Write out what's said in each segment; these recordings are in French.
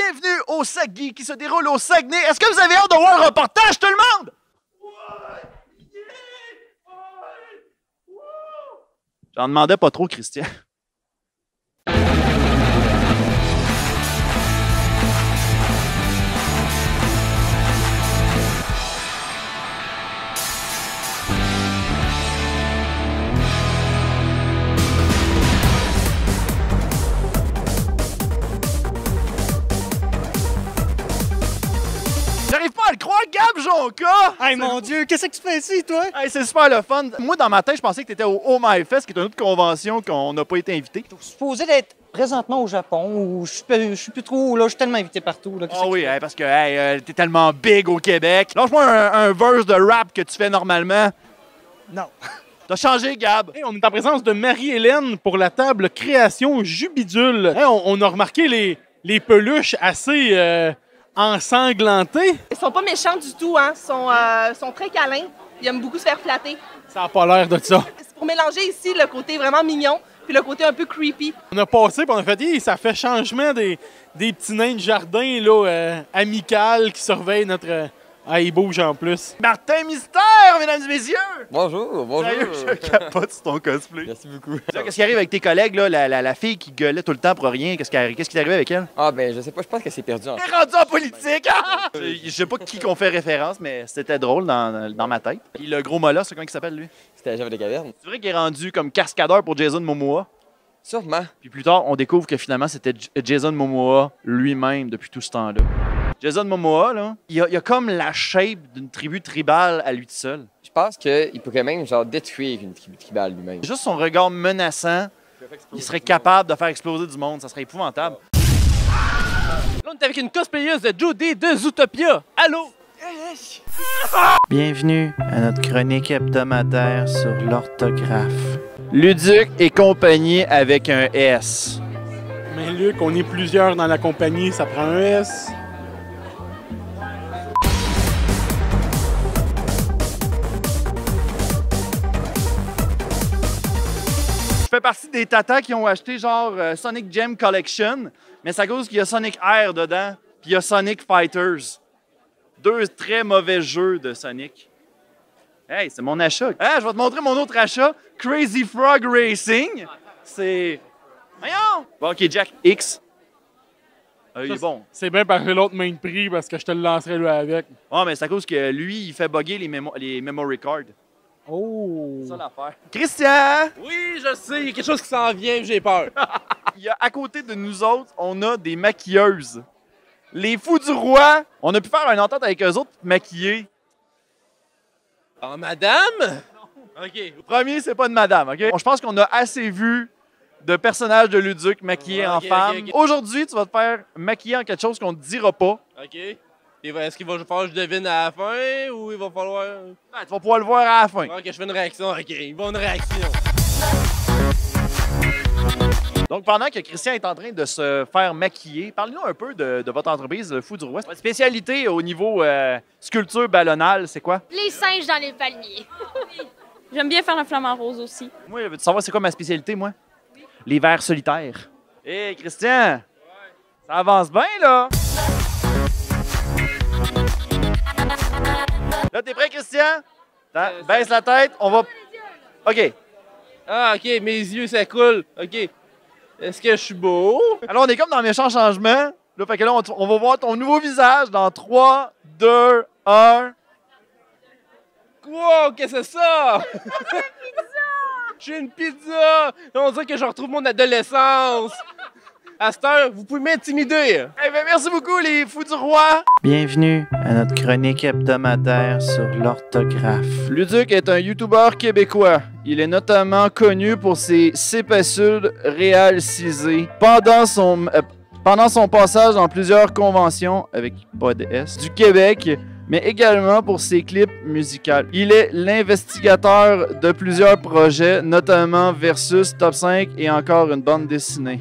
Bienvenue au Saguy qui se déroule au Saguenay. Est-ce que vous avez hâte de voir un reportage, tout le monde? J'en demandais pas trop, Christian. J'arrive pas à le croire, Gab Jonca! Hey mon Dieu, qu'est-ce que tu fais ici, toi? Hey, c'est super le fun. Moi, dans ma tête, je pensais que t'étais au Oh My Fest, qui est une autre convention qu'on n'a pas été invité. Je suis supposé d'être présentement au Japon, ou je suis plus trop là, je suis tellement invité partout. Là, Ah oui, hey, parce que t'es tellement big au Québec. Lâche-moi un verse de rap que tu fais normalement. Non. T'as changé, Gab. Hey, on est en présence de Marie-Hélène pour la table création Jubidule. Hey, on a remarqué les peluches assez ensanglantées. Ils sont pas méchants du tout, hein. Ils sont très câlins. Ils aiment beaucoup se faire flatter. Ça n'a pas l'air de ça. C'est pour mélanger ici le côté vraiment mignon puis le côté un peu creepy. On a passé et on a fait, hey, ça fait changement des petits nains de jardin là, amicales qui surveillent notre... Ah, ils bougent en plus. Martin Mystère, mesdames et messieurs! Bonjour, bonjour. Sérieux, je capote sur ton cosplay. Merci beaucoup. Qu'est-ce qui arrive avec tes collègues, là, la fille qui gueulait tout le temps pour rien? Qu'est-ce qui est arrivé avec elle? Ah ben je sais pas, je pense qu'elle s'est perdue en Elle est rendue en politique! Ah! Je sais pas qui qu'on fait référence, mais c'était drôle dans ma tête. Puis le gros mollah, c'est comment il s'appelle, lui? C'était la Java des cavernes. C'est vrai qu'il est rendu comme cascadeur pour Jason Momoa. Sûrement. Puis plus tard, on découvre que finalement, c'était Jason Momoa lui-même depuis tout ce temps-là. Jason Momoa, là, il a comme la shape d'une tribu tribale à lui tout seul. Je pense qu'il pourrait même genre détruire une tribu tribale lui-même. Juste son regard menaçant, il serait capable de faire exploser du monde. Ça serait épouvantable. Là, on est avec une cosplayeuse de Judy de Zootopia. Allô? Bienvenue à notre chronique hebdomadaire sur l'orthographe. Luduc et compagnie avec un S. Mais Luc, on est plusieurs dans la compagnie, ça prend un S. Je fais partie des tatas qui ont acheté genre Sonic Gem Collection, mais c'est à cause qu'il y a Sonic Air dedans, puis il y a Sonic Fighters. Deux très mauvais jeux de Sonic. Hey, c'est mon achat. Hein, je vais te montrer mon autre achat, Crazy Frog Racing. C'est... Voyons! Bon, OK, Jack X. Il est bon. C'est bien parce que l'autre main de prix parce que je te le lancerai lui avec. Ah, mais c'est à cause que lui, il fait bugger les memory cards. Oh! C'est ça l'affaire. Christian! Oui, je sais, il y a quelque chose qui s'en vient, j'ai peur. Il y a, à côté de nous autres, on a des maquilleuses. Les Fous du Roi, on a pu faire une entente avec eux autres pour maquiller. Ah, madame? OK. Le premier, c'est pas de madame, OK? Je pense qu'on a assez vu de personnages de Luduc maquillés en femme. OK. Aujourd'hui, tu vas te faire maquiller en quelque chose qu'on ne te dira pas. OK. Est-ce qu'il va falloir que je devine à la fin ou il va falloir... Ben, tu vas pouvoir le voir à la fin. OK, je fais une réaction. OK, il va une réaction. Donc, pendant que Christian est en train de se faire maquiller, parlez-nous un peu de votre entreprise, le Fou du Roi. Votre spécialité au niveau sculpture ballonnale, c'est quoi? Les singes dans les palmiers. J'aime bien faire la flamme en rose aussi. Moi, veux-tu savoir c'est quoi ma spécialité, moi? Les vers solitaires. Hé, Christian! Ça avance bien, là! Là, t'es prêt, Christian? Baisse la tête, on va... OK. Ah, OK, mes yeux, ça coule. OK. Est-ce que je suis beau? Alors, on est comme dans Méchant Changement. Là, fait que là, on va voir ton nouveau visage dans 3, 2, 1... Wow, qu'est-ce que c'est ça? J'ai une pizza! On dirait que je retrouve mon adolescence! À cette heure, vous pouvez m'intimider! Eh bien, merci beaucoup, les Fous du Roi! Bienvenue à notre chronique hebdomadaire sur l'orthographe. Luduc est un YouTuber québécois. Il est notamment connu pour ses cépacules réalisées pendant son passage dans plusieurs conventions, avec pas de S, du Québec, mais également pour ses clips musicaux. Il est l'investigateur de plusieurs projets, notamment Versus, Top 5 et encore une bande dessinée.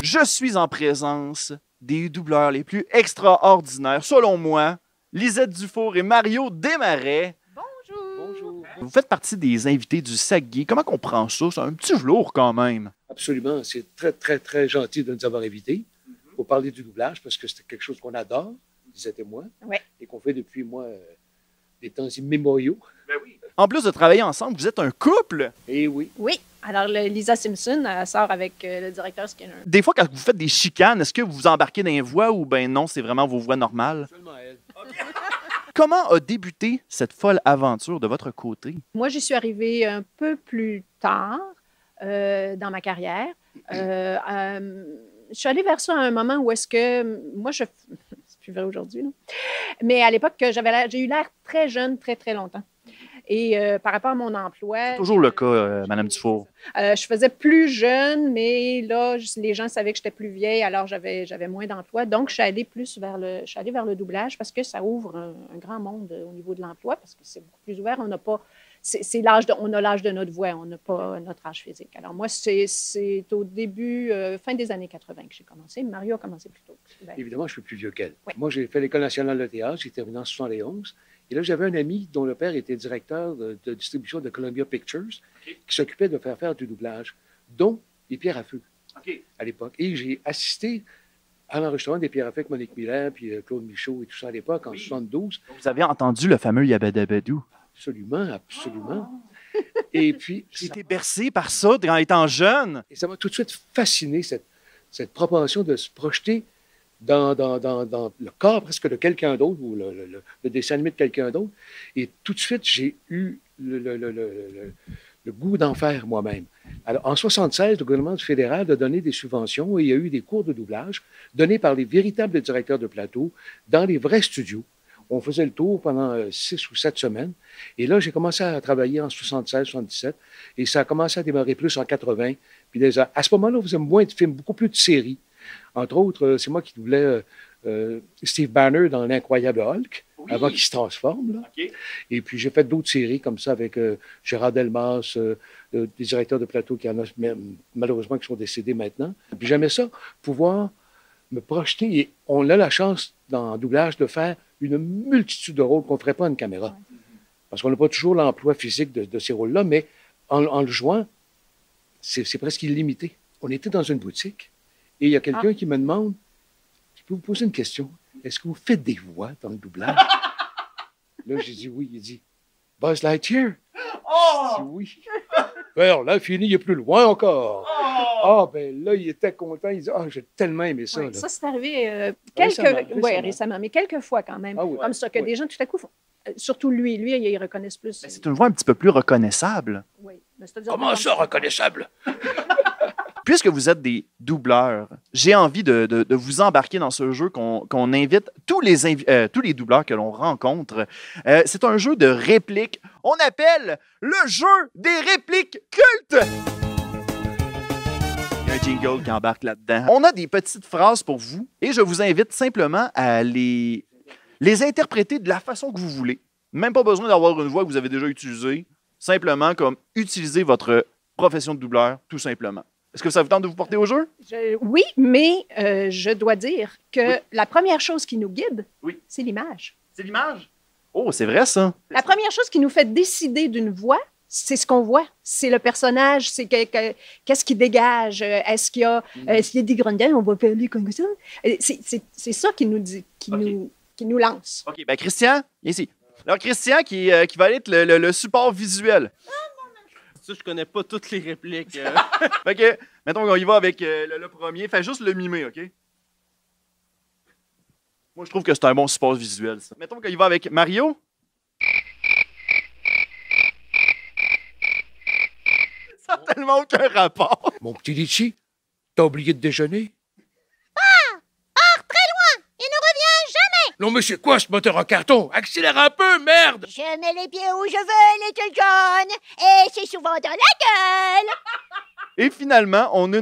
Je suis en présence des doubleurs les plus extraordinaires, selon moi, Lisette Dufour et Mario Desmarais. Bonjour. Vous faites partie des invités du Saguier. Comment on prend ça? C'est un petit velours quand même. Absolument. C'est très, très, très gentil de nous avoir invités pour parler du doublage parce que c'est quelque chose qu'on adore, Lisette et moi, et qu'on fait depuis, des temps immémoriaux. Ben oui. En plus de travailler ensemble, vous êtes un couple. Eh oui. Oui. Alors, Lisa Simpson, elle sort avec le directeur Skinner. Des fois, quand vous faites des chicanes, est-ce que vous vous embarquez dans les voix ou ben non, c'est vraiment vos voix normales? Seulement elle. Comment a débuté cette folle aventure de votre côté? Moi, j'y suis arrivée un peu plus tard dans ma carrière. Je suis allée vers ça à un moment où est-ce que... Moi, c'est plus vrai aujourd'hui, là. Mais à l'époque, j'ai eu l'air très jeune, très, très longtemps. Et par rapport à mon emploi... C'est toujours le cas, Mme Dufour. Je faisais plus jeune, mais là, les gens savaient que j'étais plus vieille, alors j'avais moins d'emploi. Donc, je suis allée vers le doublage parce que ça ouvre un grand monde au niveau de l'emploi, parce que c'est beaucoup plus ouvert. On n'a pas... on a l'âge de notre voix, on n'a pas notre âge physique. Alors moi, c'est au début, fin des années 80 que j'ai commencé. Mario a commencé plus tôt. Évidemment, je suis plus vieux qu'elle. Oui. Moi, j'ai fait l'École nationale de théâtre, j'ai terminé en 71. Et là, j'avais un ami dont le père était directeur de distribution de Columbia Pictures, qui s'occupait de faire du doublage, dont les Pierres à feu, à l'époque. Et j'ai assisté à l'enregistrement des Pierres à feu avec Monique Miller, puis Claude Michaud et tout ça à l'époque, en 72. Vous avez entendu le fameux Yabadabadou? Absolument, absolument. Et puis... J'ai été bercé par ça quand étant jeune. Et ça m'a tout de suite fasciné, cette propension de se projeter dans le corps presque de quelqu'un d'autre ou le dessin animé de quelqu'un d'autre. Et tout de suite, j'ai eu le goût d'en faire moi-même. Alors, en 1976, le gouvernement fédéral a donné des subventions et il y a eu des cours de doublage donnés par les véritables directeurs de plateau dans les vrais studios. On faisait le tour pendant 6 ou 7 semaines. Et là, j'ai commencé à travailler en 76, 77. Et ça a commencé à démarrer plus en 80. Puis déjà, à ce moment-là, on faisait moins de films, beaucoup plus de séries. Entre autres, c'est moi qui doublais Steve Banner dans L'Incroyable Hulk, avant qu'il se transforme. Là. Okay. Et puis, j'ai fait d'autres séries comme ça avec Gérard Delmas, des directeurs de plateau qui en a malheureusement qui sont décédés maintenant. Puis j'aimais ça, pouvoir me projeter. Et on a la chance, dans le doublage, de faire une multitude de rôles qu'on ne ferait pas à une caméra. Parce qu'on n'a pas toujours l'emploi physique de ces rôles-là, mais en le jouant, c'est presque illimité. On était dans une boutique et il y a quelqu'un qui me demande, je peux vous poser une question, est-ce que vous faites des voix dans le doublage? Là, j'ai dit oui. Il dit, Buzz Lightyear? J'ai dit oui. Alors là, fini, il est plus loin encore. Ben là, il était content. Il dit, j'ai tellement aimé ça. Oui, là. ça, c'est arrivé récemment, mais quelques fois quand même. Oui. Comme ça, que des gens, tout à coup, surtout lui, ils reconnaissent plus. Ben, c'est une voix un petit peu plus reconnaissable. Oui. C'est-à-dire Comment ça, reconnaissable? Puisque vous êtes des doubleurs, j'ai envie de vous embarquer dans ce jeu qu'on invite tous les doubleurs que l'on rencontre. C'est un jeu de répliques. On appelle le jeu des répliques cultes. Il y a un jingle qui embarque là-dedans. On a des petites phrases pour vous et je vous invite simplement à les interpréter de la façon que vous voulez. Même pas besoin d'avoir une voix que vous avez déjà utilisée. Simplement comme utiliser votre profession de doubleur, tout simplement. Est-ce que ça vous tente de vous porter au jeu? Oui, mais je dois dire que la première chose qui nous guide, c'est l'image. C'est l'image? Oh, c'est vrai, ça. La première chose qui nous fait décider d'une voix, c'est ce qu'on voit. C'est le personnage, c'est qu'est-ce qui dégage. Est-ce qu'il y a des grondins, on va parler comme ça. C'est ça qui nous dit, qui nous lance. OK, ben Christian, viens ici. Alors, Christian, qui va être le support visuel. Ça, je connais pas toutes les répliques. Fait que, mettons qu'on y va avec le premier. Fais juste le mimer, OK? Moi, je trouve que c'est un bon support visuel, ça. Mettons qu'on y va avec Mario. Ça n'a tellement aucun rapport. Mon petit Litchi, t'as oublié de déjeuner? Non, mais c'est quoi ce moteur en carton? Accélère un peu, merde! Je mets les pieds où je veux, Little John, et c'est souvent dans la gueule! Et finalement, on a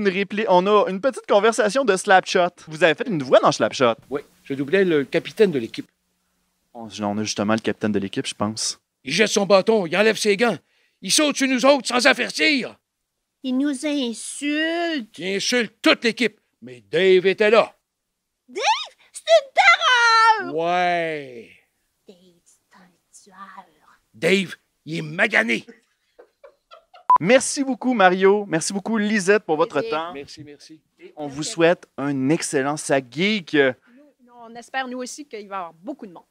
une petite conversation de Slapshot. Vous avez fait une voix dans Slapshot? Oui, je doublais le capitaine de l'équipe. On a justement le capitaine de l'équipe, je pense. Il jette son bâton, il enlève ses gants. Il saute sur nous autres sans avertir. Il nous insulte. Il insulte toute l'équipe, mais Dave était là. Dave? une terreur! Ouais. Dave, c'est un tueur. Dave, il est magané. Merci beaucoup, Mario. Merci beaucoup, Lisette, pour votre Plaisir. temps. Merci, merci. Et on vous souhaite un excellent Sac Geek. On espère, nous aussi, qu'il va y avoir beaucoup de monde.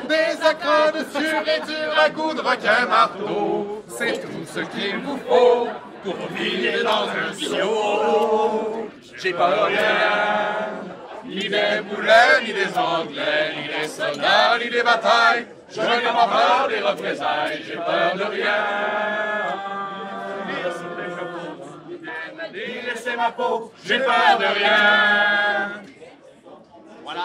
Des accords durs et durs à coudre qu'un marteau, c'est tout ce qu'il vous faut pour vivre dans un sio. J'ai peur de rien, ni des boulets, ni des anglais, ni des soldats, ni des batailles. Je n'ai pas peur des représailles, j'ai peur de rien. Laissez ma peau, j'ai peur de rien. Voilà.